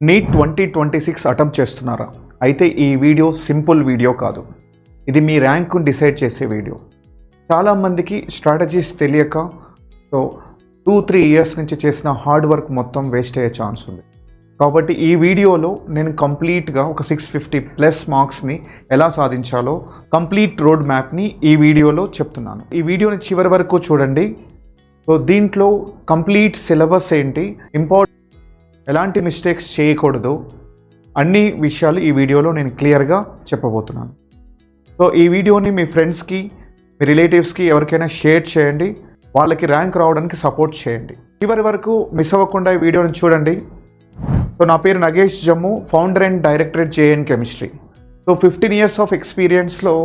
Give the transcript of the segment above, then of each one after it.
Neat 2026 attempt చేస్తున్నారా? అయితే ఈ వీడియో సింపుల్ వీడియో కాదు. ఇది మీ ర్యాంక్ను డిసైడ్ చేసే వీడియో. చాలామందికి స్ట్రాటజీస్ తెలియక సో 2-3 ఇయర్స్ నుంచి చేసిన హార్డ్ వర్క్ మొత్తం వేస్ట్ అయ్యే ఛాన్స్ ఉంది. కాబట్టి ఈ వీడియోలో నేను కంప్లీట్గా ఒక 650+ మార్క్స్ని ఎలా సాధించాలో కంప్లీట్ రోడ్ మ్యాప్ని ఈ వీడియోలో చెప్తున్నాను. ఈ వీడియోని చివరి వరకు చూడండి. సో దీంట్లో కంప్లీట్ సిలబస్ ఏంటి, ఎలాంటి మిస్టేక్స్ చేయకూడదు, అన్ని విషయాలు ఈ వీడియోలో నేను క్లియర్గా చెప్పబోతున్నాను. సో ఈ వీడియోని మీ ఫ్రెండ్స్కి, మీ రిలేటివ్స్కి ఎవరికైనా షేర్ చేయండి. వాళ్ళకి ర్యాంక్ రావడానికి సపోర్ట్ చేయండి. చివరి వరకు మిస్ అవ్వకుండా ఈ వీడియోని చూడండి. సో నా పేరు Nagesh Jammu, founder and directorate JN chemistry. So 15 years of ఎక్స్పీరియన్స్లో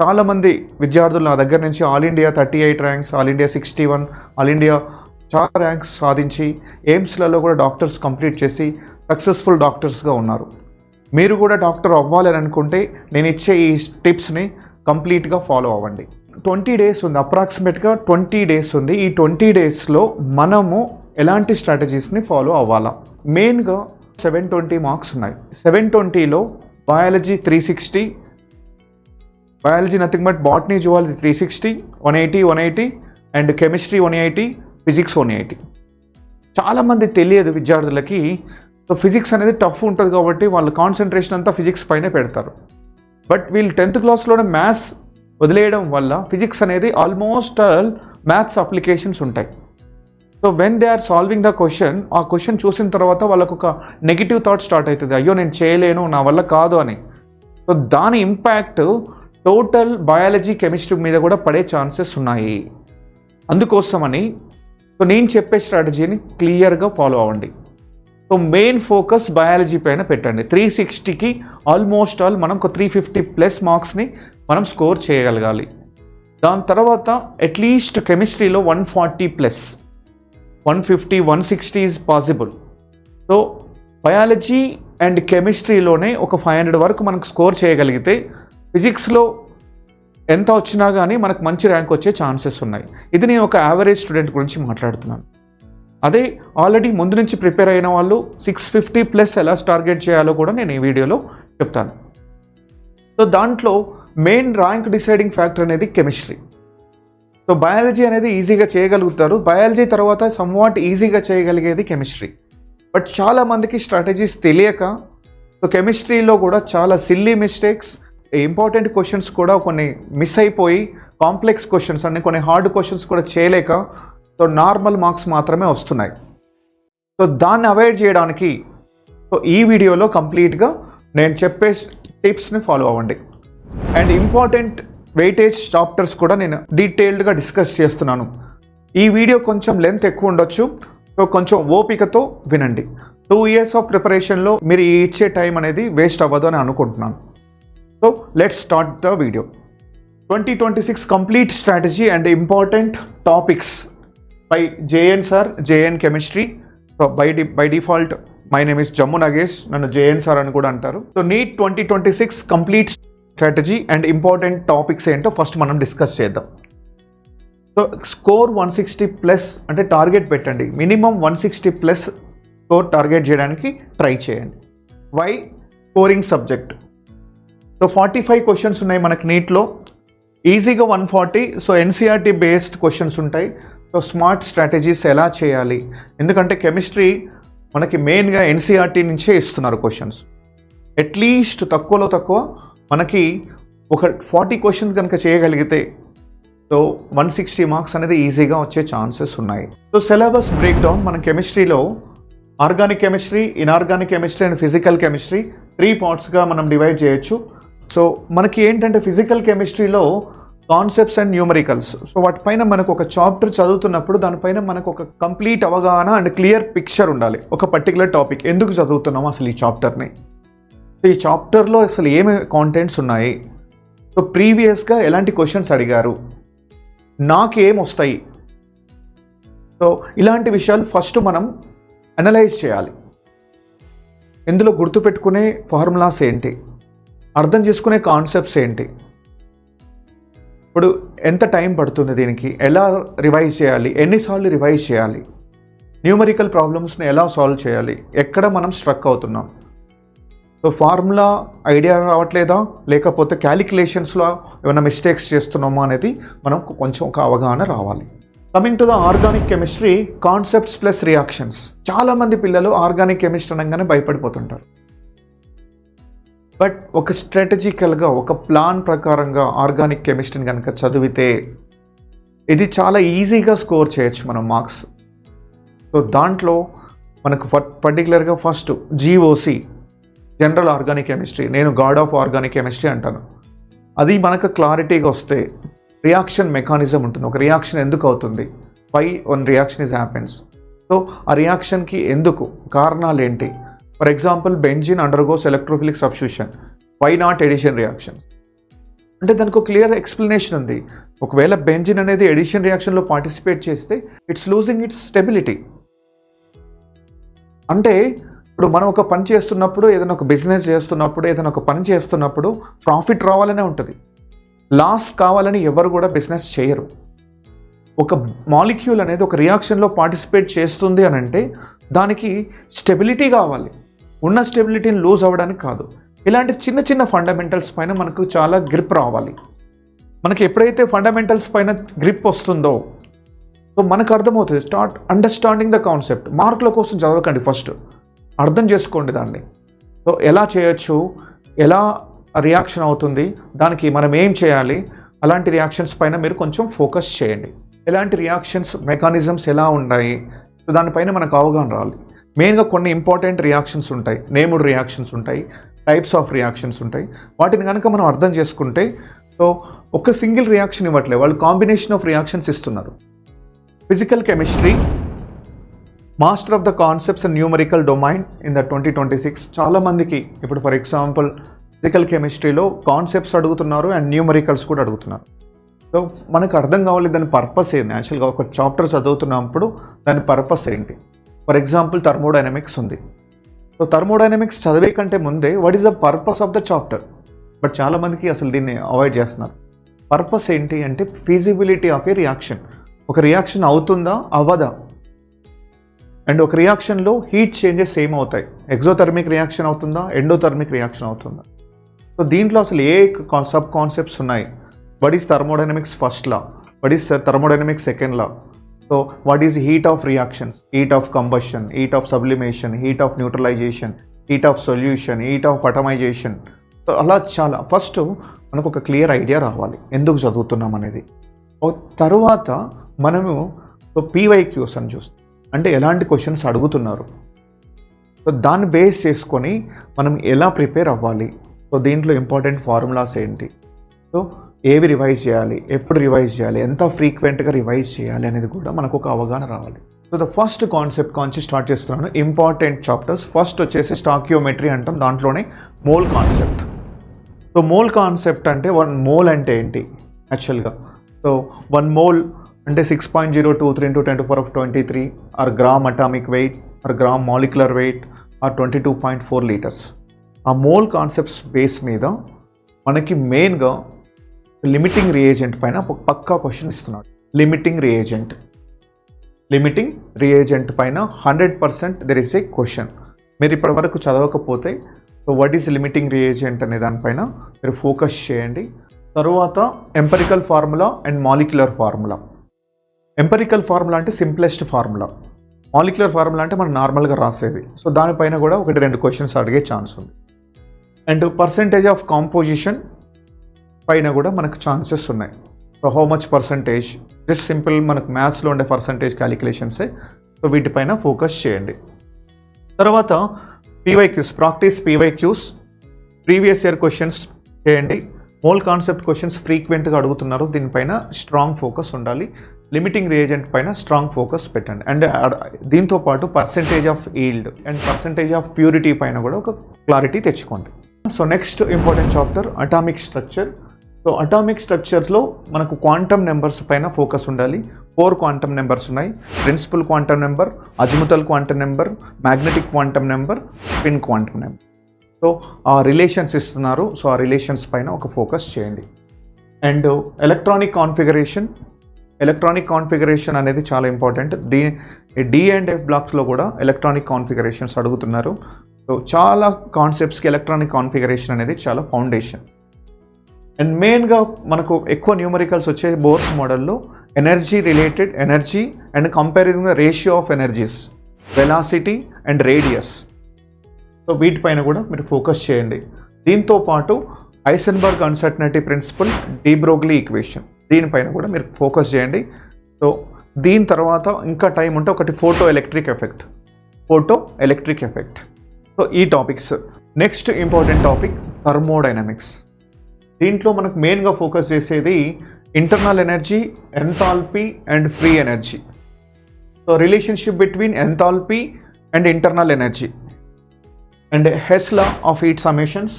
చాలామంది విద్యార్థులు నా దగ్గర నుంచి all India 38 ranks, all India 61, all India చాలా ర్యాంక్స్ సాధించి ఎయిమ్స్లలో కూడా డాక్టర్స్ కంప్లీట్ చేసి సక్సెస్ఫుల్ డాక్టర్స్గా ఉన్నారు. మీరు కూడా డాక్టర్ అవ్వాలని అనుకుంటే నేను ఇచ్చే ఈ టిప్స్ని కంప్లీట్గా ఫాలో అవ్వండి. 20 డేస్ ఉంది, అప్రాక్సిమేట్గా 20 డేస్ ఉంది. ఈ 20 డేస్లో మనము ఎలాంటి స్ట్రాటజీస్ని ఫాలో అవ్వాలా? మెయిన్గా 720 మార్క్స్ ఉన్నాయి. 720లో biology 360, biology nothing but botany zoology 360, 180 and chemistry 180, physics 180. చాలామంది తెలియదు విద్యార్థులకి. సో ఫిజిక్స్ అనేది టఫ్ ఉంటుంది కాబట్టి వాళ్ళ కాన్సన్ట్రేషన్ అంతా ఫిజిక్స్ పైనే పెడతారు. బట్ వీళ్ళు 10th క్లాస్లోనే మ్యాథ్స్ వదిలేయడం వల్ల ఫిజిక్స్ అనేది ఆల్మోస్ట్ ఆల్ మ్యాథ్స్ అప్లికేషన్స్ ఉంటాయి. So when they are solving the question, ఆ క్వశ్చన్ చూసిన తర్వాత వాళ్ళకు ఒక నెగిటివ్ థాట్ స్టార్ట్ అవుతుంది, అయ్యో నేను చేయలేను, నా వల్ల కాదు అని. సో దాని ఇంపాక్ట్ టోటల్ బయాలజీ కెమిస్ట్రీ మీద కూడా పడే ఛాన్సెస్ ఉన్నాయి. అందుకోసమని సో నేను చెప్పే స్ట్రాటజీని క్లియర్గా ఫాలో అవ్వండి. సో మెయిన్ ఫోకస్ బయాలజీ పైన పెట్టండి. 360కి ఆల్మోస్ట్ ఆల్ మనం ఒక 350+ మార్క్స్ని మనం స్కోర్ చేయగలగాలి. దాని తర్వాత అట్లీస్ట్ కెమిస్ట్రీలో 140+, 150, 160 is possible. So biology and కెమిస్ట్రీలోనే ఒక 500 వరకు మనకు స్కోర్ చేయగలిగితే ఫిజిక్స్లో ఎంత వచ్చినా కానీ మనకు మంచి ర్యాంక్ వచ్చే ఛాన్సెస్ ఉన్నాయి. ఇది నేను ఒక యావరేజ్ స్టూడెంట్ గురించి మాట్లాడుతున్నాను. అదే ఆల్రెడీ ముందు నుంచి ప్రిపేర్ అయిన వాళ్ళు 650+ ఎలా టార్గెట్ చేయాలో కూడా నేను ఈ వీడియోలో చెప్తాను. సో దాంట్లో మెయిన్ ర్యాంక్ డిసైడింగ్ ఫ్యాక్టర్ అనేది కెమిస్ట్రీ. సో బయాలజీ అనేది ఈజీగా చేయగలుగుతారు, బయాలజీ తర్వాత సమ్వాట్ ఈజీగా చేయగలిగేది కెమిస్ట్రీ. బట్ చాలామందికి స్ట్రాటజీస్ తెలియక సో కెమిస్ట్రీలో కూడా చాలా సిల్లీ మిస్టేక్స్, ఇంపార్టెంట్ క్వశ్చన్స్ కూడా కొన్ని మిస్ అయిపోయి, కాంప్లెక్స్ క్వశ్చన్స్ అన్ని కొన్ని హార్డ్ క్వశ్చన్స్ కూడా చేయలేక సో నార్మల్ మార్క్స్ మాత్రమే వస్తున్నాయి. సో దాన్ని అవాయిడ్ చేయడానికి సో ఈ వీడియోలో కంప్లీట్గా నేను చెప్పే టిప్స్ని ఫాలో అవ్వండి. అండ్ ఇంపార్టెంట్ వెయిటేజ్ చాప్టర్స్ కూడా నేను డీటెయిల్డ్గా డిస్కస్ చేస్తున్నాను. ఈ వీడియో కొంచెం లెంత్ ఎక్కువ ఉండొచ్చు, సో కొంచెం ఓపికతో వినండి. 2 ఇయర్స్ ఆఫ్ ప్రిపరేషన్లో మీరు ఇచ్చే టైం అనేది వేస్ట్ అవ్వదు అని అనుకుంటున్నాను. So let's start the video. 2026 complete strategy and important topics by JN sir, JN chemistry. So by default my name is Jammu Nagesh, nannu JN sir ani kuda antaru. So NEET 2026 complete strategy and important topics ento first manam discuss cheddam. So score 160+ ante target pettandi, minimum 160+ score target cheyadaniki try cheyandi. Why? Scoring subject. So 45 questions ఉన్నాయి మనకి నీట్లో, ఈజీగా 140. So NCERT based questions ఉంటాయి. So smart strategies ఎలా చేయాలి, ఎందుకంటే chemistry మనకి మెయిన్గా NCERT నుంచే ఇస్తున్నారు క్వశ్చన్స్. అట్లీస్ట్ తక్కువలో తక్కువ మనకి ఒక 40 క్వశ్చన్స్ కనుక చేయగలిగితే సో 160 మార్క్స్ అనేది ఈజీగా వచ్చే ఛాన్సెస్ ఉన్నాయి. సో సిలబస్ బ్రేక్ డౌన్ మన కెమిస్ట్రీలో organic chemistry, inorganic chemistry and physical chemistry 3 పార్ట్స్గా మనం డివైడ్ చేయొచ్చు. సో మనకి ఏంటంటే ఫిజికల్ కెమిస్ట్రీలో కాన్సెప్ట్స్ అండ్ న్యూమరికల్స్, సో వాటిపైన మనకు ఒక చాప్టర్ చదువుతున్నప్పుడు దానిపైన మనకు ఒక కంప్లీట్ అవగాహన అండ్ క్లియర్ పిక్చర్ ఉండాలి. ఒక పర్టికులర్ టాపిక్ ఎందుకు చదువుతున్నాం అసలు ఈ చాప్టర్ని, ఈ చాప్టర్లో అసలు ఏమి కాంటెంట్స్ ఉన్నాయి, సో ప్రీవియస్గా ఎలాంటి క్వశ్చన్స్ అడిగారు, నాకు ఏం వస్తాయి. సో ఇలాంటి విషయాలు ఫస్ట్ మనం అనలైజ్ చేయాలి. ఇందులో గుర్తుపెట్టుకునే ఫార్ములాస్ ఏంటి, అర్థం చేసుకునే కాన్సెప్ట్స్ ఏంటి, ఇప్పుడు ఎంత టైం పడుతుంది దీనికి, ఎలా రివైజ్ చేయాలి, ఎన్నిసార్లు రివైజ్ చేయాలి, న్యూమరికల్ ప్రాబ్లమ్స్ని ఎలా సాల్వ్ చేయాలి, ఎక్కడ మనం స్ట్రక్ అవుతున్నాం, సో ఫార్ములా ఐడియా రావట్లేదా లేకపోతే క్యాలిక్యులేషన్స్లో ఏమైనా మిస్టేక్స్ చేస్తున్నామా అనేది మనం కొంచెం ఒక అవగాహన రావాలి. Coming to the organic chemistry concepts plus reactions. చాలామంది పిల్లలు ఆర్గానిక్ కెమిస్ట్రీ అనగానే భయపడిపోతుంటారు. బట్ ఒక స్ట్రాటజికల్గా ఒక ప్లాన్ ప్రకారంగా ఆర్గానిక్ కెమిస్ట్రీని కనుక చదివితే ఇది చాలా ఈజీగా స్కోర్ చేయొచ్చు మనం మార్క్స్. సో దాంట్లో మనకు పర్టికులర్గా first GOC general organic chemistry, నేను గాడ్ ఆఫ్ ఆర్గానిక్ కెమిస్ట్రీ అంటాను. అది మనకు క్లారిటీగా వస్తే రియాక్షన్ మెకానిజం ఉంటుంది. ఒక రియాక్షన్ ఎందుకు అవుతుంది, why one reaction is happens, so ఆ రియాక్షన్కి ఎందుకు కారణాలు ఏంటి. For example benzene undergoes electrophilic substitution, why not addition reactions అంటే దానికి ఒక క్లియర్ ఎక్స్ప్లెనేషన్ ఉంది. ఒకవేళ బెంజిన్ అనేది ఎడిషన్ రియాక్షన్లో పార్టిసిపేట్ చేస్తే ఇట్స్ లూజింగ్ ఇట్స్ స్టెబిలిటీ. అంటే ఇప్పుడు మనం ఒక పని చేస్తున్నప్పుడు, ఏదైనా ఒక బిజినెస్ చేస్తున్నప్పుడు, ఏదైనా ఒక పని చేస్తున్నప్పుడు ప్రాఫిట్ రావాలనే ఉంటుంది, లాస్ కావాలని ఎవరు కూడా బిజినెస్ చేయరు. ఒక మాలిక్యూల్ అనేది ఒక రియాక్షన్లో పార్టిసిపేట్ చేస్తుంది అని అంటే దానికి స్టెబిలిటీ కావాలి, ఉన్న స్టెబిలిటీని లూజ్ అవ్వడానికి కాదు. ఇలాంటి చిన్న చిన్న ఫండమెంటల్స్ పైన మనకు చాలా గ్రిప్ రావాలి. మనకి ఎప్పుడైతే ఫండమెంటల్స్ పైన గ్రిప్ వస్తుందో సో మనకు అర్థమవుతుంది, స్టార్ట్ అండర్స్టాండింగ్ ద కాన్సెప్ట్. మార్కుల కోసం చదవకండి, ఫస్ట్ అర్థం చేసుకోండి దాన్ని. సో ఎలా చేయొచ్చు, ఎలా రియాక్షన్ అవుతుంది, దానికి మనం ఏం చేయాలి, అలాంటి రియాక్షన్స్ పైన మీరు కొంచెం ఫోకస్ చేయండి. ఎలాంటి రియాక్షన్స్ మెకానిజమ్స్ ఎలా ఉన్నాయి, సో దానిపైన మనకు అవగాహన రావాలి. మెయిన్గా కొన్ని ఇంపార్టెంట్ రియాక్షన్స్ ఉంటాయి, నేమ్డ్ రియాక్షన్స్ ఉంటాయి, టైప్స్ ఆఫ్ రియాక్షన్స్ ఉంటాయి. వాటిని కనుక మనం అర్థం చేసుకుంటే సో ఒక సింగిల్ రియాక్షన్ ఇవ్వట్లేదు, వాళ్ళు కాంబినేషన్ ఆఫ్ రియాక్షన్స్ ఇస్తున్నారు. Physical chemistry master of the concepts and numerical domain in the 2026. చాలామందికి ఇప్పుడు ఫర్ ఎగ్జాంపుల్ ఫిజికల్ కెమిస్ట్రీలో కాన్సెప్ట్స్ అడుగుతున్నారు అండ్ న్యూమరికల్స్ కూడా అడుగుతున్నారు. సో మనకు అర్థం కావాలి దాని పర్పస్ ఏంది. యాక్చువల్గా ఒక చాప్టర్ చదువుతున్నప్పుడు దాని పర్పస్ ఏంటి. ఫర్ ఎగ్జాంపుల్ థర్మోడైనమిక్స్ ఉంది. సో థర్మోడైనమిక్స్ చదివే కంటే ముందే what is the purpose of the chapter, but చాలామందికి అసలు దీన్ని అవాయిడ్ చేస్తున్నారు. పర్పస్ ఏంటి అంటే ఫీజిబిలిటీ ఆఫ్ ఏ రియాక్షన్, ఒక రియాక్షన్ అవుతుందా అవ్వదా, అండ్ ఒక రియాక్షన్లో హీట్ చేంజెస్ ఏం అవుతాయి, ఎగ్జోథర్మిక్ రియాక్షన్ అవుతుందా, ఎండోథర్మిక్ రియాక్షన్ అవుతుందా. సో దీంట్లో అసలు ఏ సబ్ కాన్సెప్ట్స్ ఉన్నాయి. What is thermodynamics first law, what is thermodynamics second law, so what is heat of reactions, heat of combustion, heat of sublimation, heat of neutralisation, heat of solution, heat of atomisation. So అలా చాలా first మనకు ఒక clear idea రావాలి ఎందుకు చదువుతున్నాం అనేది. తర్వాత మనము పీవైక్యూస్ అని చూస్తాం, అంటే ఎలాంటి క్వశ్చన్స్ అడుగుతున్నారు, సో దాన్ని బేస్ చేసుకొని మనం ఎలా ప్రిపేర్ అవ్వాలి. సో దీంట్లో ఇంపార్టెంట్ ఫార్ములాస్ ఏంటి, సో ఏవి రివైజ్ చేయాలి, ఎప్పుడు రివైజ్ చేయాలి, ఎంత ఫ్రీక్వెంట్గా రివైజ్ చేయాలి అనేది కూడా మనకు ఒక అవగాహన రావాలి. So the first concept Kanchi start చేస్తున్నాను. ఇంపార్టెంట్ చాప్టర్స్ ఫస్ట్ వచ్చేసి స్టాకియోమెట్రీ అంటాం, దాంట్లోనే mole concept. So mole concept అంటే 1 మోల్ అంటే ఏంటి యాక్చువల్గా. సో 1 మోల్ అంటే 6.023 × 10⁻23 or gram atomic weight or gram molecular weight or 22.4 litres. ఆ మోల్ కాన్సెప్ట్స్ బేస్ మీద మనకి మెయిన్గా లిమిటింగ్ రియేజెంట్ పైన పక్కా క్వశ్చన్ ఇస్తున్నాడు. లిమిటింగ్ రియేజెంట్ పైన 100% దెర్ ఇస్ ఏ క్వశ్చన్. మీరు ఇప్పటి వరకు చదవకపోతే so what is limiting reagent అనే దానిపైన మీరు ఫోకస్ చేయండి. తరువాత empirical formula and molecular formula. Empirical formula అంటే సింప్లెస్ట్ ఫార్ములా, మాలిక్యులర్ ఫార్ములా అంటే మనం నార్మల్గా రాసేది. సో దానిపైన కూడా 1-2 క్వశ్చన్స్ అడిగే ఛాన్స్ ఉంది. అండ్ పర్సంటేజ్ ఆఫ్ కాంపోజిషన్ పైన కూడా మనకు ఛాన్సెస్ ఉన్నాయి. So how much percentage, just simple మనకు మ్యాథ్స్లో ఉండే పర్సంటేజ్ క్యాలిక్యులేషన్సే. సో వీటిపైన ఫోకస్ చేయండి. తర్వాత PYQs, practice PYQs, previous year questions చేయండి. మోల్ కాన్సెప్ట్ క్వశ్చన్స్ ఫ్రీక్వెంట్గా అడుగుతున్నారు, దీనిపైన స్ట్రాంగ్ ఫోకస్ ఉండాలి. లిమిటింగ్ రియేజెంట్ పైన స్ట్రాంగ్ ఫోకస్ పెట్టండి. అండ్ దీంతోపాటు percentage of yield and percentage of purity పైన కూడా ఒక క్లారిటీ తెచ్చుకోండి. So next important chapter atomic structure. So atomic స్ట్రక్చర్లో మనకు క్వాంటమ్ నెంబర్స్ పైన ఫోకస్ ఉండాలి. 4 క్వాంటమ్ నెంబర్స్ ఉన్నాయి. Principal quantum number, azimuthal quantum number, magnetic quantum number, spin quantum number. So ఆ రిలేషన్స్ ఇస్తున్నారు, సో ఆ రిలేషన్స్ పైన ఒక ఫోకస్ చేయండి. And electronic configuration, electronic configuration అనేది చాలా ఇంపార్టెంట్. డి అండ్ ఎఫ్ బ్లాక్స్లో కూడా ఎలక్ట్రానిక్ కాన్ఫిగరేషన్స్ అడుగుతున్నారు. సో చాలా కాన్సెప్ట్స్కి ఎలక్ట్రానిక్ కాన్ఫిగరేషన్ అనేది చాలా ఫౌండేషన్. అండ్ మెయిన్గా మనకు ఎక్కువ న్యూమరికల్స్ వచ్చే బోర్స్ మోడల్లో energy related, energy and comparing the ratio of energies, velocity and radius. So వీటిపైన కూడా మీరు ఫోకస్ చేయండి. దీంతో పాటు Heisenberg uncertainty principle, de Broglie equation, దీనిపైన కూడా మీరు ఫోకస్ చేయండి. సో దీని తర్వాత ఇంకా టైం ఉంటే ఒకటి ఫోటో ఎలక్ట్రిక్ ఎఫెక్ట్. సో ఈ topics. Next important topic thermodynamics. దీంట్లో మనకు మెయిన్గా ఫోకస్ చేసేది internal energy, enthalpy and free energy. So relationship between enthalpy and internal energy and Hess law of heat summations.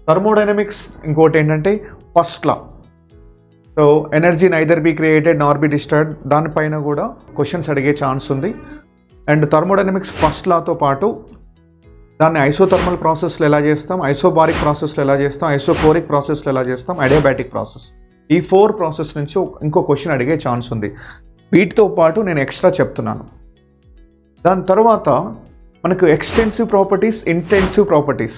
Thermodynamics ఇంకోటి ఏంటంటే first law. So energy neither be created nor be destroyed, దానిపైన కూడా questions అడిగే chance ఉంది. And thermodynamics first లాతో పాటు దాన్ని isothermal ప్రాసెస్లో ఎలా చేస్తాం, ఐసోబారిక్ ప్రాసెస్లో ఎలా చేస్తాం, ఐసోకోరిక్ ప్రాసెస్లో ఎలా చేస్తాం, అడియాబాటిక్ ప్రాసెస్, ఈ 4 ప్రాసెస్ నుంచి ఇంకో క్వశ్చన్ అడిగే ఛాన్స్ ఉంది. వీటితో పాటు నేను ఎక్స్ట్రా చెప్తున్నాను. దాని తర్వాత మనకు extensive properties, intensive properties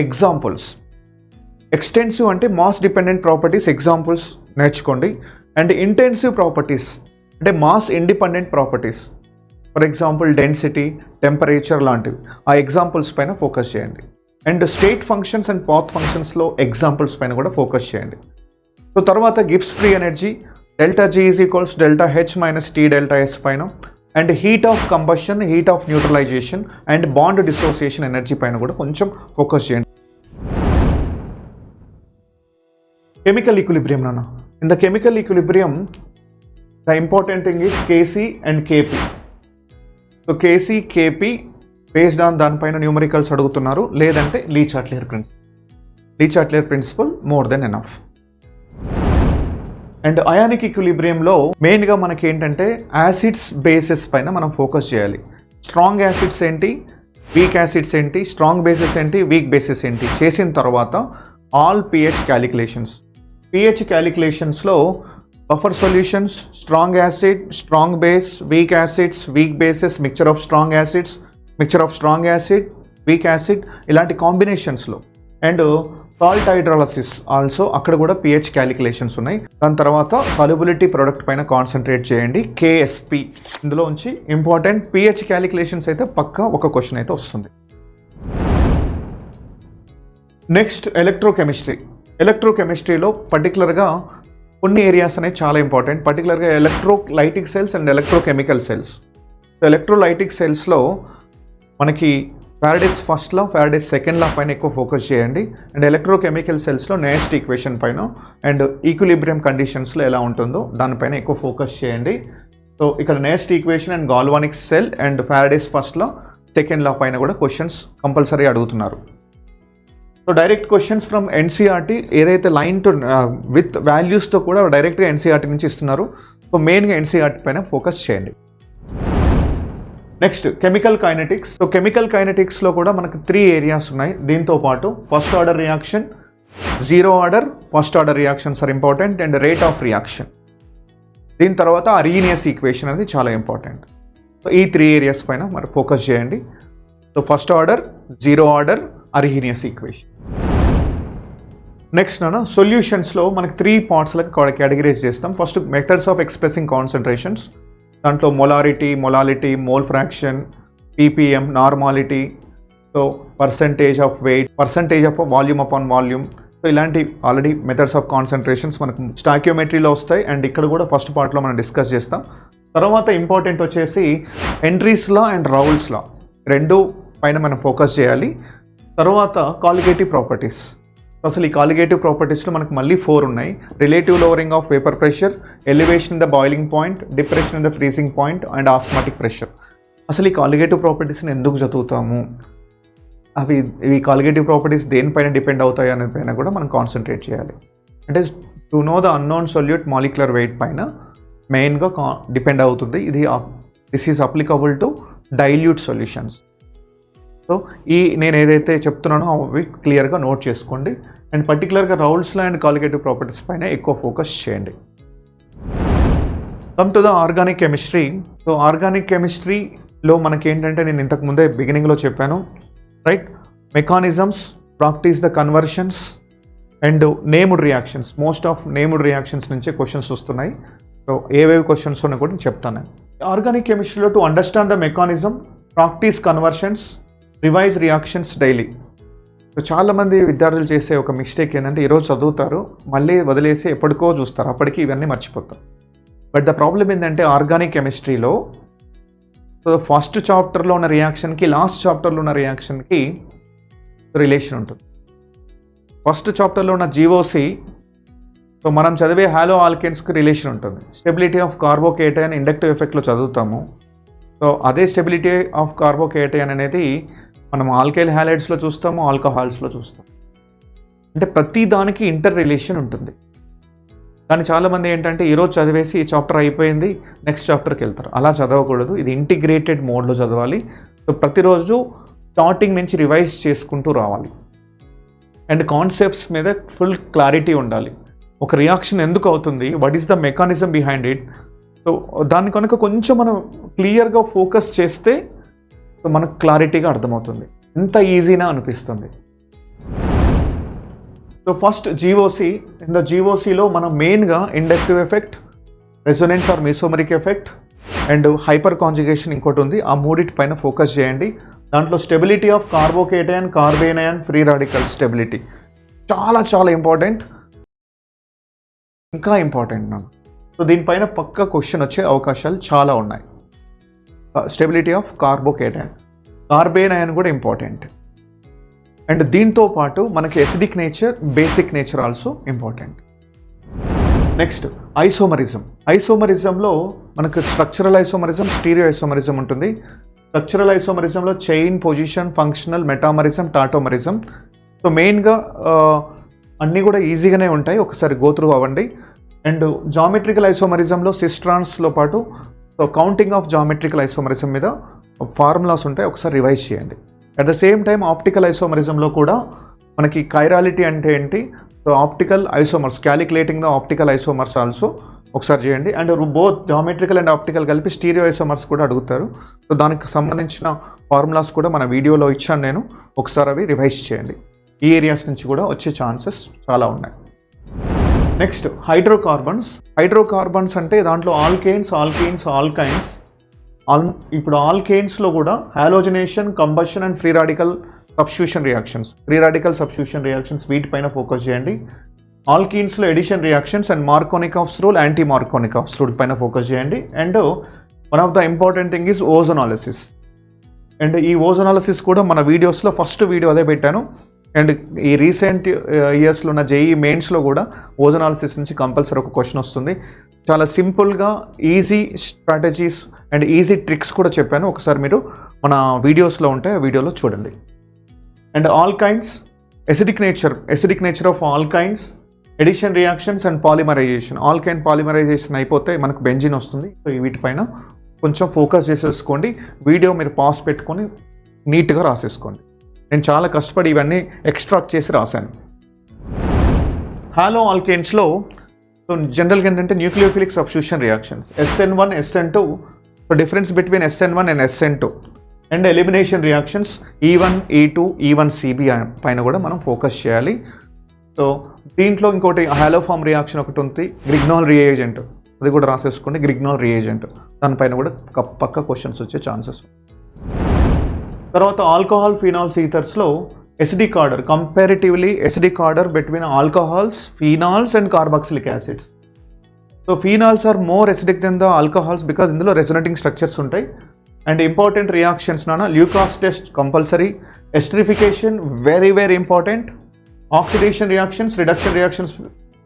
examples. Extensive అంటే మాస్ డిపెండెంట్ ప్రాపర్టీస్ ఎగ్జాంపుల్స్ నేర్చుకోండి. అండ్ ఇంటెన్సివ్ ప్రాపర్టీస్ అంటే mass independent properties, for example density, temperature లాంటివి, ఆ ఎగ్జాంపుల్స్ పైన ఫోకస్ చేయండి. And state functions and path ఫంక్షన్స్లో ఎగ్జాంపుల్స్ పైన కూడా ఫోకస్ చేయండి. సో తర్వాత Gibbs free energy, delta G = delta H - T delta S పైన, and heat of combustion, heat of neutralisation and bond dissociation energy పైన కూడా కొంచెం ఫోకస్ చేయండి. కెమికల్ ఈక్విలిబ్రియం నాన్న. In the chemical equilibrium the important thing is Kc and Kp. So Kc, Kp based on దానిపైన numericals అడుగుతున్నారు, లేదంటే Le Chatelier principle more than enough. And ionic ఈక్విలిబ్రియంలో మెయిన్గా మనకి ఏంటంటే యాసిడ్స్, బేసెస్ పైన మనం ఫోకస్ చేయాలి. స్ట్రాంగ్ యాసిడ్స్ ఏంటి, వీక్ యాసిడ్స్ ఏంటి, స్ట్రాంగ్ బేసెస్ ఏంటి, వీక్ బేసెస్ ఏంటి చేసిన తర్వాత ఆల్ pH క్యాలిక్యులేషన్స్లో buffer solutions, strong acid, strong base, week acids, week bases, mixture of strong acid, weak acid, ఇలాంటి కాంబినేషన్స్లో. అండ్ సాల్ట్ హైడ్రాలసిస్ ఆల్సో, అక్కడ కూడా pH క్యాలిక్యులేషన్స్ ఉన్నాయి. దాని తర్వాత సాల్యుబిలిటీ ప్రొడక్ట్ పైన కాన్సన్ట్రేట్ చేయండి, KSP. ఇందులో నుంచి ఇంపార్టెంట్ pH క్యాలిక్యులేషన్స్ అయితే పక్కా ఒక క్వశ్చన్ అయితే వస్తుంది. నెక్స్ట్ ఎలక్ట్రోకెమిస్ట్రీలో పర్టికులర్గా కొన్ని ఏరియాస్ అనేవి చాలా ఇంపార్టెంట్, పర్టికులర్గా electrolytic cells and electrochemical cells. Electrolytic సెల్స్లో మనకి Faraday's first law, Faraday's second law పైన ఎక్కువ ఫోకస్ చేయండి. అండ్ ఎలక్ట్రోకెమికల్ సెల్స్లో నెస్ట్ ఈక్వేషన్ పైన అండ్ ఈక్విలిబ్రియం కండిషన్స్లో ఎలా ఉంటుందో దానిపైన ఎక్కువ ఫోకస్ చేయండి. సో ఇక్కడ Nernst equation and galvanic cell and Faraday's first law, second law పైన కూడా క్వశ్చన్స్ కంపల్సరీ అడుగుతున్నారు. So direct questions from NCERT, ఏదైతే లైన్ టు విత్ వాల్యూస్తో కూడా డైరెక్ట్గా ఎన్సీఆర్టీ నుంచి ఇస్తున్నారు. సో మెయిన్గా ఎన్సీఆర్టీ పైన ఫోకస్ చేయండి. Next chemical kinetics. So chemical కైనెటిక్స్లో కూడా మనకు 3 ఏరియాస్ ఉన్నాయి. దీంతో పాటు first order reaction, zero order, first order reactions are important, and rate of reaction. దీని తర్వాత అర్హీనియస్ ఈక్వేషన్ అనేది చాలా ఇంపార్టెంట్. సో ఈ 3 ఏరియాస్ పైన మరి ఫోకస్ చేయండి. So first order, zero order, Arrhenius equation. Next నాన్న సొల్యూషన్స్లో మనకి 3 పార్ట్స్లకు కేటగిరైజ్ చేస్తాం. First methods of expressing concentrations, దాంట్లో molality, mole fraction, ppm, normality, so percentage of weight, percentage of volume upon volume. So ఇలాంటి ఆల్రెడీ మెథడ్స్ ఆఫ్ కాన్సన్ట్రేషన్స్ మనకు స్టాక్యోమెట్రీలో వస్తాయి, అండ్ ఇక్కడ కూడా ఫస్ట్ పార్ట్లో మనం డిస్కస్ చేస్తాం. తర్వాత ఇంపార్టెంట్ వచ్చేసి హెన్రీస్ లా అండ్ రౌల్స్ లా, 2 పైన మనం ఫోకస్ చేయాలి. తర్వాత కాలిగేటివ్ ప్రాపర్టీస్. అసలు ఈ కాలిగేటివ్ ప్రాపర్టీస్లో మనకు మళ్ళీ 4 ఉన్నాయి. Relative lowering of vapour pressure, elevation in the boiling point, depression in the freezing point and osmotic pressure. అసలు ఈ కాలిగేటివ్ ప్రాపర్టీస్ని ఎందుకు చదువుతాము, ఈ కాలిగేటివ్ ప్రాపర్టీస్ దేనిపైన డిపెండ్ అవుతాయి అనే పైన కూడా మనం కాన్సన్ట్రేట్ చేయాలి. అంటే to know the unknown solute molecular weight పైన మెయిన్గా డిపెండ్ అవుతుంది. This is applicable to dilute solutions. So నేను ఏదైతే చెప్తున్నానో అవి క్లియర్గా నోట్ చేసుకోండి. అండ్ పర్టికులర్గా Raoult's law and colligative properties పైన ఎక్కువ ఫోకస్ చేయండి. Come to the organic chemistry. So organic కెమిస్ట్రీలో మనకి ఏంటంటే నేను ఇంతకు ముందే బిగినింగ్లో చెప్పాను, right? Mechanisms, practice the conversions and named reactions. Most of named reactions నుంచే క్వశ్చన్స్ వస్తున్నాయి. సో ఏవేవి క్వశ్చన్స్ ఉన్నాయో కూడా చెప్తాను. ఆర్గానిక్ కెమిస్ట్రీలో to understand the mechanism, practice conversions, revise reactions daily. So చాలామంది విద్యార్థులు చేసే ఒక మిస్టేక్ ఏంటంటే ఈరోజు చదువుతారు, మళ్ళీ వదిలేసి ఎప్పటికో చూస్తారు, అప్పటికి ఇవన్నీ మర్చిపోతారు. బట్ ద ప్రాబ్లం ఏంటంటే ఆర్గానిక్ కెమిస్ట్రీలో సో ఫస్ట్ చాప్టర్లో ఉన్న రియాక్షన్కి లాస్ట్ చాప్టర్లో ఉన్న రియాక్షన్కి రిలేషన్ ఉంటుంది. ఫస్ట్ చాప్టర్లో ఉన్న జీఓసి సో మనం చదివే హాలో ఆల్కేన్స్కి రిలేషన్ ఉంటుంది. స్టెబిలిటీ ఆఫ్ కార్బోకేటైన్ ఇండక్టివ్ ఎఫెక్ట్లో చదువుతాము. సో అదే స్టెబిలిటీ ఆఫ్ కార్బోకేటైన్ అనేది మనం ఆల్కైల్ హ్యాలైడ్స్లో చూస్తాము, ఆల్కహాల్స్లో చూస్తాం. అంటే ప్రతి దానికి ఇంటర్ రిలేషన్ ఉంటుంది. కానీ చాలామంది ఏంటంటే ఈరోజు చదివేసి ఈ చాప్టర్ అయిపోయింది నెక్స్ట్ చాప్టర్కి వెళ్తారు. అలా చదవకూడదు. ఇది ఇంటిగ్రేటెడ్ మోడ్లో చదవాలి. సో ప్రతిరోజు స్టార్టింగ్ నుంచి రివైజ్ చేసుకుంటూ రావాలి. అండ్ కాన్సెప్ట్స్ మీద ఫుల్ క్లారిటీ ఉండాలి. ఒక రియాక్షన్ ఎందుకు అవుతుంది, what is the mechanism behind it. So దాన్ని కనుక కొంచెం మనం క్లియర్గా ఫోకస్ చేస్తే మనకు క్లారిటీగా అర్థమవుతుంది. ఎంత ఈజీనా అనిపిస్తుంది. So first GOC. In the జీఓసిలో మనం మెయిన్గా inductive effect, resonance or mesomeric effect and hyperconjugation ఇంకోటి ఉంది. ఆ మూడిటి పైన ఫోకస్ చేయండి. దాంట్లో stability of carbocation, carbanion, free radical stability చాలా చాలా ఇంపార్టెంట్, ఇంకా ఇంపార్టెంట్ నాకు. సో దీనిపైన పక్క క్వశ్చన్ వచ్చే అవకాశాలు చాలా ఉన్నాయి. స్టెబిలిటీ ఆఫ్ కార్బోకేటైన్, కార్బేనయాన్ కూడా ఇంపార్టెంట్. అండ్ దీంతో పాటు మనకి acidic nature, basic nature also important. Next isomerism. ఐసోమరిజంలో మనకు స్ట్రక్చరల్ ఐసోమరిజం, స్టీరియో ఐసోమరిజం ఉంటుంది. స్ట్రక్చరల్ ఐసోమరిజంలో chain, position, functional, metamerism, tautomerism. So మెయిన్గా అన్నీ కూడా ఈజీగానే ఉంటాయి, ఒకసారి గోత్రూ అవ్వండి. అండ్ జామెట్రికల్ ఐసోమరిజంలో సిస్ట్రాన్స్లో పాటు so counting of geometrical isomerism మీద ఫార్ములాస్ ఉంటాయి, ఒకసారి రివైజ్ చేయండి. At the same time optical ఐసోమరిజంలో కూడా మనకి కైరాలిటీ అంటే ఏంటి, so optical isomers, calculating the optical isomers also ఒకసారి చేయండి. And both geometrical and optical కలిపి స్టీరియో ఐసోమర్స్ కూడా అడుగుతారు. సో దానికి సంబంధించిన ఫార్ములాస్ కూడా మన వీడియోలో ఇచ్చాను నేను, ఒకసారి అవి రివైజ్ చేయండి. ఈ ఏరియాస్ నుంచి కూడా వచ్చే ఛాన్సెస్ చాలా ఉన్నాయి. Next hydrocarbons. హైడ్రోకార్బన్స్ అంటే దాంట్లో ఆల్కేన్స్, ఆల్కీన్స్, ఆల్కైన్స్. ఇప్పుడు ఆల్కేన్స్లో కూడా halogenation, combustion and free radical substitution reactions, free radical substitution reactions వీటిపైన ఫోకస్ చేయండి. ఆల్కీన్స్లో addition reactions and Markovnikov's rule, anti Markovnikov's rule పైన ఫోకస్ చేయండి. And one of the important thing is ozonolysis. And ఈ ozonolysis కూడా మన వీడియోస్లో first video అదే పెట్టాను. అండ్ ఈ రీసెంట్ ఇయర్స్లో ఉన్న జేఈ మెయిన్స్లో కూడా ఓజోనాలిసిస్ నుంచి కంపల్సరీ ఒక క్వశ్చన్ వస్తుంది. చాలా సింపుల్గా easy strategies and easy tricks కూడా చెప్పాను, ఒకసారి మీరు మన వీడియోస్లో ఉంటే ఆ వీడియోలో చూడండి. And alkynes, acidic nature of alkynes, addition reactions and polymerisation. Alkyne polymerisation అయిపోతే మనకు బెంజిన్ వస్తుంది. సో వీటిపైన కొంచెం ఫోకస్ చేసేసుకోండి. వీడియో మీరు పాస్ పెట్టుకొని నీట్గా రాసేసుకోండి. నేను చాలా కష్టపడి ఇవన్నీ ఎక్స్ట్రాక్ట్ చేసి రాశాను. హాలో ఆల్కేన్స్లో సో జనరల్గా ఏంటంటే nucleophilic substitution reactions, SN1, SN2. So difference between SN1 and SN2 and elimination reactions E1, E2, E1CB పైన కూడా మనం ఫోకస్ చేయాలి. సో దీంట్లో ఇంకోటి హాలోఫామ్ రియాక్షన్ ఒకటి ఉంది, గ్రిగ్నాల్ రియేజెంట్, అది కూడా రాసేసుకోండి. గ్రిగ్నాల్ రియేజెంట్ దానిపైన కూడా పక్క క్వశ్చన్స్ వచ్చే ఛాన్సెస్. తర్వాత ఆల్కహాల్, ఫినాల్స్, ఈథర్స్లో acidic order, comparatively acidic order between alcohols, phenols and carboxylic acids. So phenols are more acidic then the alcohols because ఇందులో రెసొనేటింగ్ స్ట్రక్చర్స్ ఉంటాయి. అండ్ ఇంపార్టెంట్ రియాక్షన్స్ నాన్న Lucas test compulsory, esterification very very important, oxidation reactions, reduction reactions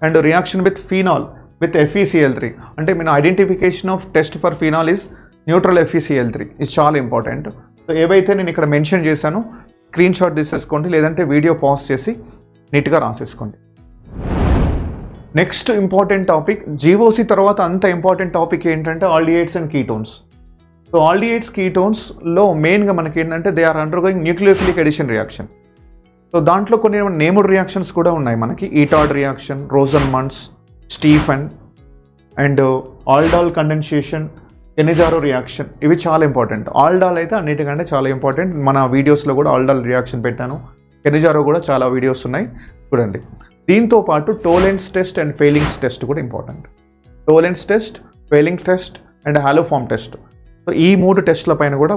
and reaction with phenol with FeCl3. అంటే మన identification of test for phenol is neutral FeCl3 is చాలా important. So ఏవైతే నేను ఇక్కడ mention చేశానో screen shot తీసేసుకోండి, లేదంటే video pause చేసి నీట్గా రాసేసుకోండి. నెక్స్ట్ ఇంపార్టెంట్ టాపిక్, జీఓసి తర్వాత అంత ఇంపార్టెంట్ టాపిక్ ఏంటంటే aldehydes and ketones. So aldehydes, కీటోన్స్లో మెయిన్గా మనకి ఏంటంటే they are undergoing nucleophilic addition reaction. So so దాంట్లో కొన్ని నేమ్డ్ రియాక్షన్స్ కూడా ఉన్నాయి మనకి. ఈటాడ్ reaction, Rosenmund's, Stephen and aldol condensation, Cannizzaro reaction. ఇవి చాలా ఇంపార్టెంట్. ఆల్డాల్ అయితే అన్నిటికంటే చాలా ఇంపార్టెంట్. మన వీడియోస్లో కూడా ఆల్డాల్ రియాక్షన్ పెట్టాను. కెనిజారో కూడా చాలా వీడియోస్ ఉన్నాయి, చూడండి. దీంతో పాటు Tollens test and Fehling's test కూడా important. Tollens test, Fehling test and haloform test. So ఈ 3 టెస్ట్ల పైన కూడా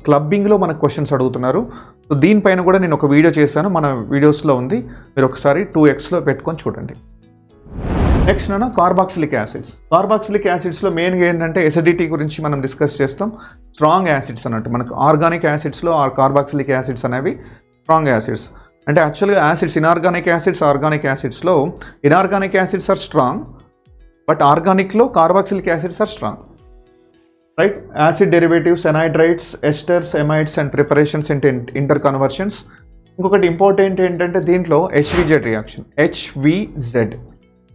క్లబ్బింగ్లో మనకు క్వశ్చన్స్ అడుగుతున్నారు. సో దీనిపైన కూడా నేను ఒక వీడియో చేశాను, మన వీడియోస్లో ఉంది. మీరు ఒకసారి 2xలో పెట్టుకొని చూడండి. Next carboxylic acids. కార్బాక్సిలిక్ యాసిడ్స్లో మెయిన్గా ఏంటంటే ఎసిడిటీ గురించి మనం డిస్కస్ చేస్తాం. స్ట్రాంగ్ యాసిడ్స్ అన్నట్టు మనకు ఆర్గానిక్ యాసిడ్స్లో కార్బాక్సిలిక్ యాసిడ్స్ అనేవి స్ట్రాంగ్ యాసిడ్స్. అంటే యాక్చువల్గా యాసిడ్స్ ఇనార్గానిక్ యాసిడ్స్, ఆర్గానిక్ యాసిడ్స్లో inorganic acids are strong, but ఆర్గానిక్లో carboxylic acids are strong, right? Acid derivatives, anhydrides, esters, amides and preparations inter conversions. ఇంకొకటి ఇంపార్టెంట్ ఏంటంటే దీంట్లో HVZ reaction, HVZ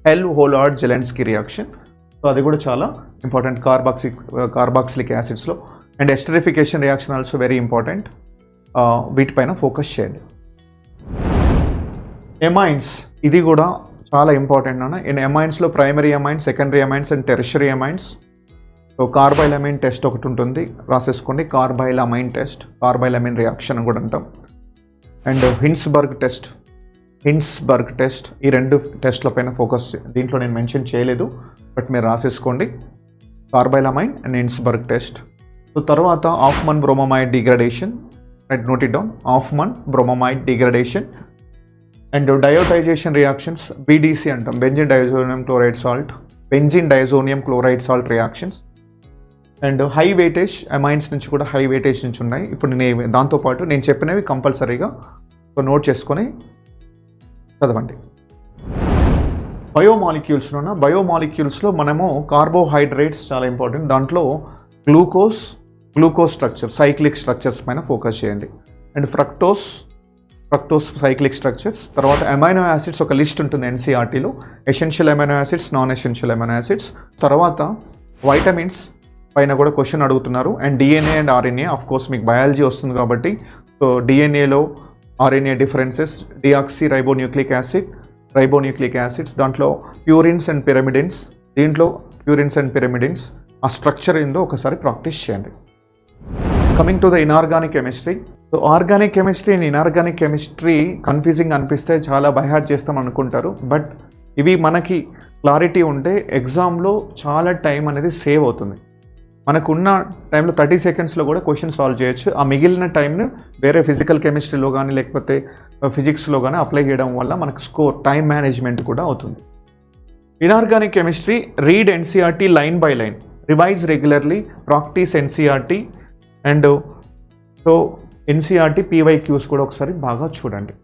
Hell Volhard Zelinsky reaction. So అది కూడా చాలా ఇంపార్టెంట్ కార్బాక్సిలిక్ యాసిడ్స్లో. And esterification reaction also very important. వీటిపైన focus చేయండి. ఎమైన్స్, ఇది కూడా చాలా ఇంపార్టెంట్ అన్న. In ఎమైన్స్లో primary amines, secondary amines and tertiary amines. So carbylamine test ఒకటి ఉంటుంది, రాసేసుకోండి. కార్బైలమైన్ టెస్ట్, కార్బైలమైన్ రియాక్షన్ అని కూడా అంటాం. అండ్ హిన్స్బర్గ్ టెస్ట్, ఈ 2 టెస్ట్ల పైన ఫోకస్. దీంట్లో నేను మెన్షన్ చేయలేదు, బట్ మీరు రాసేసుకోండి. Carbylamine and Hinsberg test. So తర్వాత Hofmann bromamide degradation, right, note it down. Hofmann bromamide degradation and diazotization reactions, BDC అంటాం, benzene diazonium chloride salt reactions. And high weightage amines నుంచి కూడా high weightage నుంచి ఉన్నాయి. ఇప్పుడు నేను దాంతోపాటు నేను చెప్పినవి కంపల్సరీగా నోట్ చేసుకొని చదవండి. బయోమాలిక్యూల్స్లో మనము కార్బోహైడ్రేట్స్ చాలా ఇంపార్టెంట్. దాంట్లో గ్లూకోజ్ స్ట్రక్చర్, సైక్లిక్ స్ట్రక్చర్స్ పైన ఫోకస్ చేయండి. And fructose cyclic structures. తర్వాత అమైనో యాసిడ్స్ ఒక లిస్ట్ ఉంటుంది NCERTలో, essential amino acids, non essential amino acids. తర్వాత వైటమిన్స్ పైన కూడా క్వశ్చన్ అడుగుతున్నారు. And DNA and RNA, of course మీకు బయాలజీ వస్తుంది కాబట్టి. సో DNAలో RNA differences, deoxy ribonucleic acids, దాంట్లో ప్యూరిన్స్ అండ్ పిరమిడిన్స్. దీంట్లో ప్యూరిన్స్ అండ్ పిరమిడిన్స్ ఆ స్ట్రక్చర్ ఏందో ఒకసారి ప్రాక్టీస్ చేయండి. Coming to the inorganic chemistry. So organic chemistry and inorganic chemistry confusing అనిపిస్తే చాలా బైహార్ట్ చేస్తాం అనుకుంటారు, బట్ ఇవి మనకి క్లారిటీ ఉంటే ఎగ్జామ్లో చాలా టైం అనేది సేవ్ అవుతుంది. మనకున్న టైంలో 30 సెకండ్స్లో కూడా క్వశ్చన్ సాల్వ్ చేయొచ్చు. ఆ మిగిలిన టైంను వేరే ఫిజికల్ కెమిస్ట్రీలో కానీ లేకపోతే ఫిజిక్స్లో కానీ అప్లై చేయడం వల్ల మనకు టైం మేనేజ్మెంట్ కూడా అవుతుంది. Inorganic chemistry, read NCERT line by line, revise regularly, practice NCERT. And so NCERT PYQs కూడా ఒకసారి బాగా చూడండి.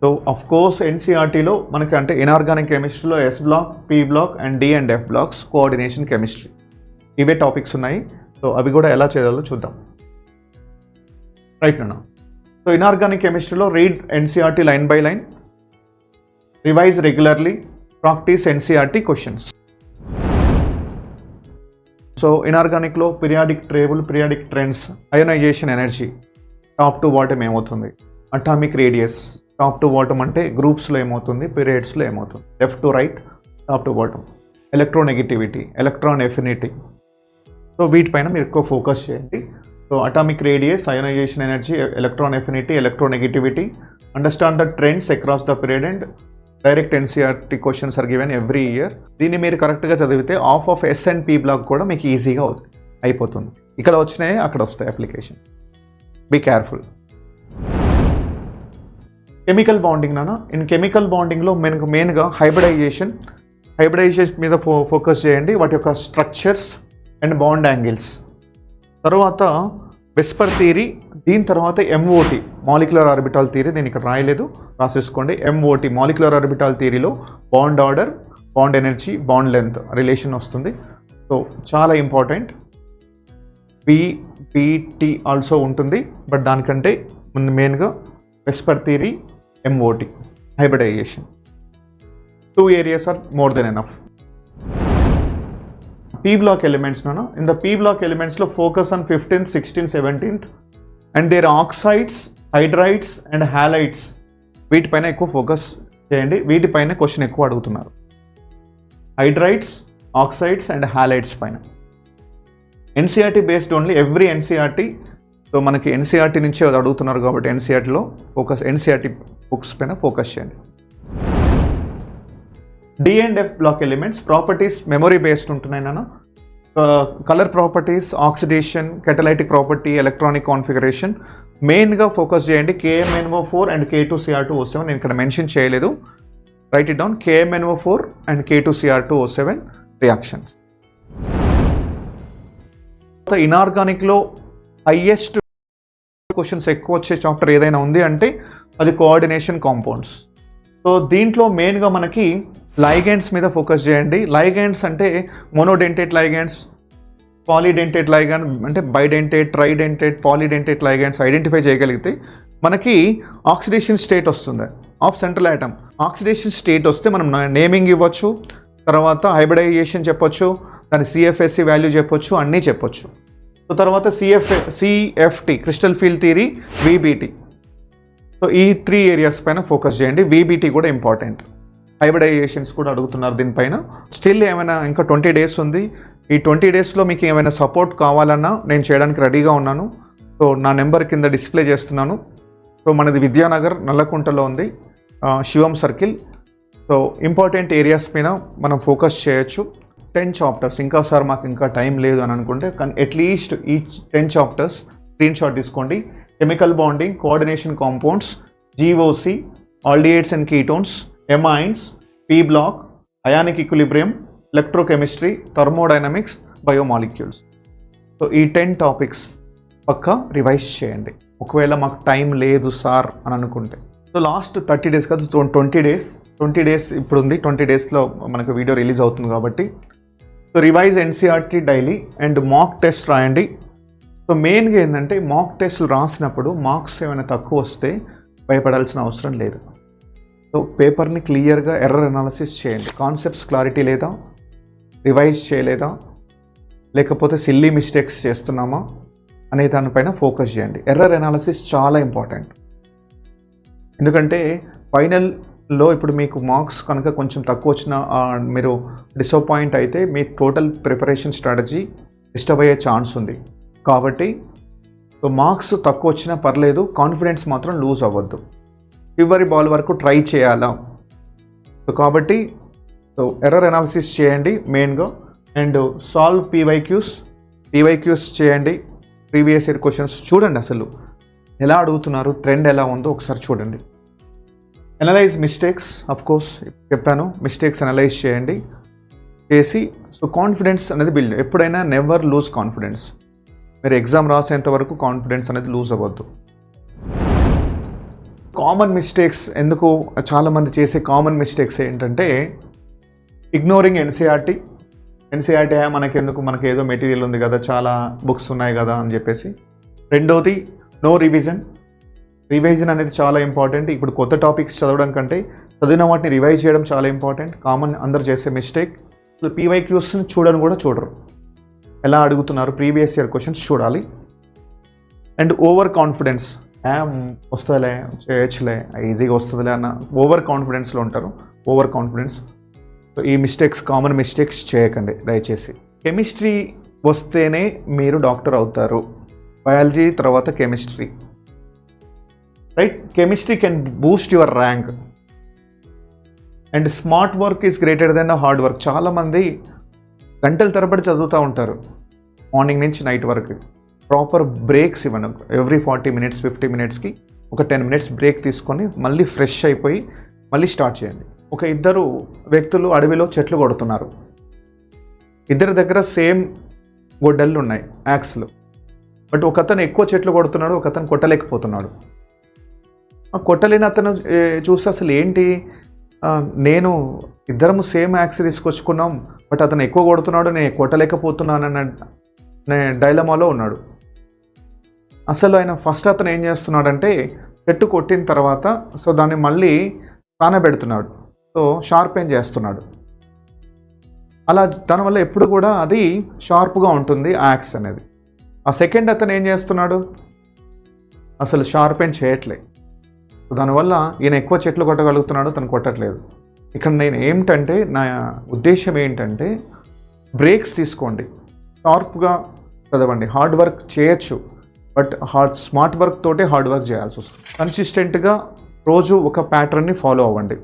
సో అఫ్ కోర్స్ NCERTలో మనకి అంటే ఇనార్గానిక్ కెమిస్ట్రీలో S block, P block and D and F blocks, coordination chemistry, ఇవే టాపిక్స్ ఉన్నాయి. సో అవి కూడా ఎలా చేయాలో చూద్దాం, రైట్ అన్న. సో ఇనార్గానిక్ కెమిస్ట్రీలో read NCERT line by line, revise regularly, practice NCERT questions. So ఇనార్గానిక్లో periodic table, periodic trends, ionization energy, top to bottom ఏమవుతుంది, atomic radius, top to bottom అంటే గ్రూప్స్లో ఏమవుతుంది, పీరియడ్స్లో ఏమవుతుంది, left to right, top to bottom, electronegativity, electron affinity. So వీటిపైన మీరు ఎక్కువ ఫోకస్ చేయండి. So atomic radius, ionisation energy, electron affinity, electronegativity, understand the trends across the period and direct NCERT questions are given every year. దీన్ని మీరు కరెక్ట్గా చదివితే of S and P block కూడా మీకు ఈజీగా అయిపోతుంది. ఇక్కడ వచ్చినాయి అక్కడ వస్తాయి application. Be careful. Chemical bonding నాన్న. ఇన్ కెమికల్ బాండింగ్లో మనకు మెయిన్గా హైబ్రిడైజేషన్ మీద ఫోకస్ చేయండి, వాటి యొక్క స్ట్రక్చర్స్ అండ్ బాండ్ యాంగిల్స్. తర్వాత వెస్పర్ థియరీ, దీని తర్వాత MOT, మాలిక్యులర్ ఆర్బిటాల్ థియరీ. నేను ఇక్కడ రాయలేదు, రాసేసుకోండి. MOT, మాలిక్యులర్ ఆర్బిటాల్ థియరీలో bond order, bond energy, bond length relation వస్తుంది. సో చాలా ఇంపార్టెంట్. BPT ఆల్సో ఉంటుంది, బట్ దానికంటే మెయిన్గా VSEPR theory, MOT, hybridization. 2 areas are more than enough. P block elements, no? In the P block elements, focus on 15th, 16th, 17th and their oxides, hydrides and halides వీటిపైన ఎక్కువ focus చేయండి, వీటిపైన question ఎక్కువ అడుగుతున్నారు. Hydrides, oxides and halides పైన. NCERT based only, every NCERT. So మనకి NCERT నుంచి అది అడుగుతున్నారు కాబట్టి ఎన్సీఆర్టీలో ఎన్సీఆర్టీ బుక్స్ పైన ఫోకస్ చేయండి. D and F block elements properties memory based ఉంటున్నాయి నాన్న. Colour properties, oxidation, catalytic property, electronic configuration మెయిన్గా ఫోకస్ చేయండి. KMnO4 అండ్ K2Cr2O7 నేను ఇక్కడ మెన్షన్ చేయలేదు, right it down. KMnO4 and K2Cr2O7 reactions. ఇనార్గానిక్లో హైయెస్ట్ క్వశ్చన్స్ ఎక్కువ వచ్చే చాప్టర్ ఏదైనా ఉంది అంటే అది కోఆర్డినేషన్ కాంపౌండ్స్. సో దీంట్లో మెయిన్గా మనకి లైగెండ్స్ మీద ఫోకస్ చేయండి. లైగెండ్స్ అంటే మోనోడెంటేట్ లైగెండ్స్, పాలీడెంటేట్ లైగెండ్ అంటే బైడెంటేట్, ట్రైడెంటేట్, పాలీడెంటేట్ లైగెండ్స్ ఐడెంటిఫై చేయగలిగితే మనకి ఆక్సిడేషన్ స్టేట్ వస్తుంది of central atom. Oxidation state వస్తే మనం నేమింగ్ ఇవ్వచ్చు, తర్వాత హైబ్రిడైజేషన్ చెప్పొచ్చు, దాని CFSC వాల్యూ చెప్పొచ్చు, అన్నీ చెప్పొచ్చు. సో తర్వాత CFT crystal field theory, VBT. So ఈ 3 ఏరియాస్ పైన ఫోకస్ చేయండి. VBT కూడా ఇంపార్టెంట్. హైబ్రిడైజేషన్స్ కూడా అడుగుతున్నారు దీనిపైన. స్టిల్ ఏమైనా ఇంకా 20 డేస్ ఉంది. ఈ 20 డేస్లో మీకు ఏమైనా సపోర్ట్ కావాలన్నా నేను చేయడానికి రెడీగా ఉన్నాను. సో నా నెంబర్ కింద డిస్ప్లే చేస్తున్నాను. సో మనది విద్యానగర్ నల్లకుంటలో ఉంది, శివం సర్కిల్. సో ఇంపార్టెంట్ ఏరియాస్ పైన మనం ఫోకస్ చేయొచ్చు. 10 చాప్టర్స్, ఇంకా సార్ మాకు ఇంకా టైం లేదు అని అనుకుంటే కానీ అట్లీస్ట్ ఈ 10 చాప్టర్స్ స్క్రీన్ షాట్ తీసుకోండి. Chemical bonding, coordination compounds, GOC, aldehydes and ketones, amines, P block, ionic equilibrium, electrochemistry, thermodynamics, biomolecules. So ఈ 10 టాపిక్స్ పక్కా రివైజ్ చేయండి ఒకవేళ మాకు టైం లేదు సార్ అని అనుకుంటే. సో లాస్ట్ 30 డేస్ కాదు, 20 డేస్ ఇప్పుడు ఉంది. 20 డేస్లో మనకు వీడియో రిలీజ్ అవుతుంది కాబట్టి so revise NCERT daily and mock test రాయండి. సో మెయిన్గా ఏంటంటే మాక్ టెస్ట్లు రాసినప్పుడు మార్క్స్ ఏమైనా తక్కువ వస్తే భయపడాల్సిన అవసరం లేదు. సో పేపర్ని క్లియర్గా ఎర్రర్ అనాలిసిస్ చేయండి. కాన్సెప్ట్స్ క్లారిటీ లేదా, రివైజ్ చేయలేదా, లేకపోతే సిల్లీ మిస్టేక్స్ చేస్తున్నామా అనే దానిపైన ఫోకస్ చేయండి. ఎర్రర్ అనాలిసిస్ చాలా ఇంపార్టెంట్. ఎందుకంటే ఫైనల్లో ఇప్పుడు మీకు మార్క్స్ కనుక కొంచెం తక్కువ వచ్చినా మీరు డిసప్పాయింట్ అయితే మీ టోటల్ ప్రిపరేషన్ స్ట్రాటజీ డిస్టర్బ్ అయ్యే ఛాన్స్ ఉంది. కాబట్టి మార్క్స్ తక్కువ వచ్చినా పర్లేదు, కాన్ఫిడెన్స్ మాత్రం లూజ్ అవ్వద్దు. చివరి బాల్ వరకు ట్రై చేయాలా. సో కాబట్టి ఎర్రర్ అనాలిసిస్ చేయండి మెయిన్గా. అండ్ సాల్వ్ పీవైక్యూస్ చేయండి. ప్రీవియస్ ఇయర్ క్వశ్చన్స్ చూడండి, అసలు ఎలా అడుగుతున్నారు, ట్రెండ్ ఎలా ఉందో ఒకసారి చూడండి. అనలైజ్ మిస్టేక్స్, కోర్స్ చెప్పాను, మిస్టేక్స్ అనలైజ్ చేయండి. చేసి సో కాన్ఫిడెన్స్ అనేది బిల్డ్. ఎప్పుడైనా నెవర్ లూజ్ కాన్ఫిడెన్స్. మీరు ఎగ్జామ్ రాసేంత వరకు కాన్ఫిడెన్స్ అనేది లూజ్ అవ్వద్దు. కామన్ మిస్టేక్స్ ఎందుకు చాలామంది చేసే కామన్ మిస్టేక్స్ ఏంటంటే ఇగ్నోరింగ్ ఎన్సీఆర్టీ మనకెందుకు, మనకి ఏదో మెటీరియల్ ఉంది కదా, చాలా బుక్స్ ఉన్నాయి కదా అని చెప్పేసి. రెండోది నో రివిజన్ అనేది చాలా ఇంపార్టెంట్. ఇప్పుడు కొత్త టాపిక్స్ చదవడం కంటే చదివిన వాటిని రివైజ్ చేయడం చాలా ఇంపార్టెంట్. కామన్ అందరు చేసే మిస్టేక్. పీవైక్యూస్ని చూడరు, ఎలా అడుగుతున్నారు, ప్రీవియస్ ఇయర్ క్వశ్చన్స్ చూడాలి. అండ్ ఓవర్ కాన్ఫిడెన్స్, వస్తుందిలే, చేయొచ్చులే, ఈజీగా వస్తుందిలే అన్న ఓవర్ కాన్ఫిడెన్స్లో ఉంటారు. Over confidence. ఈ మిస్టేక్స్, కామన్ మిస్టేక్స్ చేయకండి దయచేసి. కెమిస్ట్రీ వస్తేనే మీరు డాక్టర్ అవుతారు. బయాలజీ తర్వాత chemistry, right? Chemistry can Boost your rank. And smart work is greater than hard work. చాలామంది గంటల తరబడి చదువుతూ ఉంటారు మార్నింగ్ నుంచి నైట్ వరకు. ప్రాపర్ బ్రేక్స్ ఇవ్వను. ఎవ్రీ 40 minutes 50 minutesకి ఒక 10 minutes బ్రేక్ తీసుకొని మళ్ళీ ఫ్రెష్ అయిపోయి మళ్ళీ స్టార్ట్ చేయండి. ఒక ఇద్దరు వ్యక్తులు అడవిలో చెట్లు కొడుతున్నారు. ఇద్దరి దగ్గర సేమ్ గొడ్డళ్ళు ఉన్నాయి, యాక్స్లు. బట్ ఒక అతను ఎక్కువ చెట్లు కొడుతున్నాడు, ఒక అతను కొట్టలేకపోతున్నాడు. కొట్టలేని అతను చూస్తే అసలు ఏంటి, నేను ఇద్దరము సేమ్ యాక్స్ తీసుకొచ్చుకున్నాం, బట్ అతను ఎక్కువ కొడుతున్నాడు, నేను కొట్టలేకపోతున్నాననే డైలమాలో ఉన్నాడు. అసలు ఆయన ఫస్ట్ అతను ఏం చేస్తున్నాడంటే చెట్టు కొట్టిన తర్వాత సో దాన్ని మళ్ళీ కానబెడుతున్నాడు, సో షార్పెన్ చేస్తున్నాడు. అలా దానివల్ల ఎప్పుడు కూడా అది షార్ప్గా ఉంటుంది యాక్స్ అనేది. ఆ సెకండ్ అతను ఏం చేస్తున్నాడు, అసలు షార్పెన్ చేయట్లే. దానివల్ల ఈయన ఎక్కువ చెట్లు కొట్టగలుగుతున్నాడు, తను కొట్టట్లేదు. ఇక్కడ నేను ఏమిటంటే నా ఉద్దేశం ఏంటంటే బ్రేక్స్ తీసుకోండి, షార్ప్గా చదవండి. హార్డ్ వర్క్ చేయొచ్చు, బట్ స్మార్ట్ వర్క్ తోటే హార్డ్ వర్క్ చేయాల్సి వస్తుంది. కన్సిస్టెంట్గా రోజు ఒక ప్యాటర్న్ని ఫాలో అవ్వండి.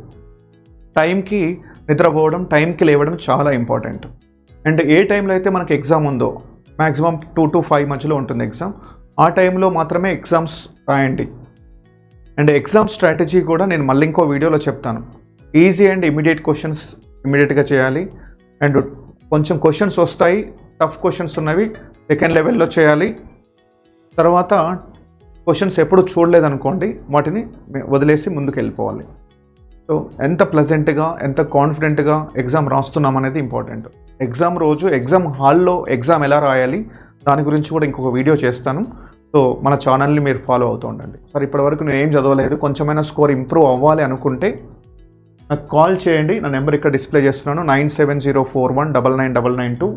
టైంకి నిద్రపోవడం, టైంకి లేవడం చాలా ఇంపార్టెంట్. అండ్ ఏ టైంలో అయితే మనకి ఎగ్జామ్ ఉందో, మ్యాక్సిమం 2 to 5 మధ్యలో ఉంటుంది ఎగ్జామ్, ఆ టైంలో మాత్రమే ఎగ్జామ్స్ రాయండి. అండ్ ఎగ్జామ్ స్ట్రాటజీ కూడా నేను మళ్ళీ ఇంకో వీడియోలో చెప్తాను. ఈజీ అండ్ ఇమీడియట్ క్వశ్చన్స్ ఇమీడియట్గా చేయాలి. అండ్ కొంచెం క్వశ్చన్స్ వస్తాయి, టఫ్ క్వశ్చన్స్ ఉన్నవి సెకండ్ లెవెల్లో చేయాలి. తర్వాత క్వశ్చన్స్ ఎప్పుడు చూడలేదనుకోండి, వాటిని వదిలేసి ముందుకు వెళ్ళిపోవాలి. సో ఎంత ప్లెజెంట్గా, ఎంత కాన్ఫిడెంట్గా ఎగ్జామ్ రాస్తున్నాం అనేది ఇంపార్టెంట్. ఎగ్జామ్ రోజు ఎగ్జామ్ హాల్లో ఎగ్జామ్ ఎలా రాయాలి దాని గురించి కూడా ఇంకొక వీడియో చేస్తాను. సో మన ఛానల్ని మీరు ఫాలో అవుతూ ఉండండి. సార్ ఇప్పటివరకు నేను ఏం చదవలేదు, కొంచెమైనా స్కోర్ ఇంప్రూవ్ అవ్వాలి అనుకుంటే నాకు కాల్ చేయండి. నా నెంబర్ ఇక్కడ డిస్ప్లే చేస్తున్నాను, 9704199992.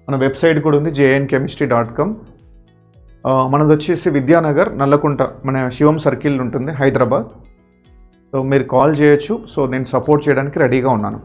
మన వెబ్సైట్ కూడా ఉంది, JNChemistry.com. మనది వచ్చేసి విద్యానగర్, నల్లకుంట, మన శివం సర్కిల్ ఉంటుంది, హైదరాబాద్. సో మీరు కాల్ చేయొచ్చు. సో నేను సపోర్ట్ చేయడానికి రెడీగా ఉన్నాను.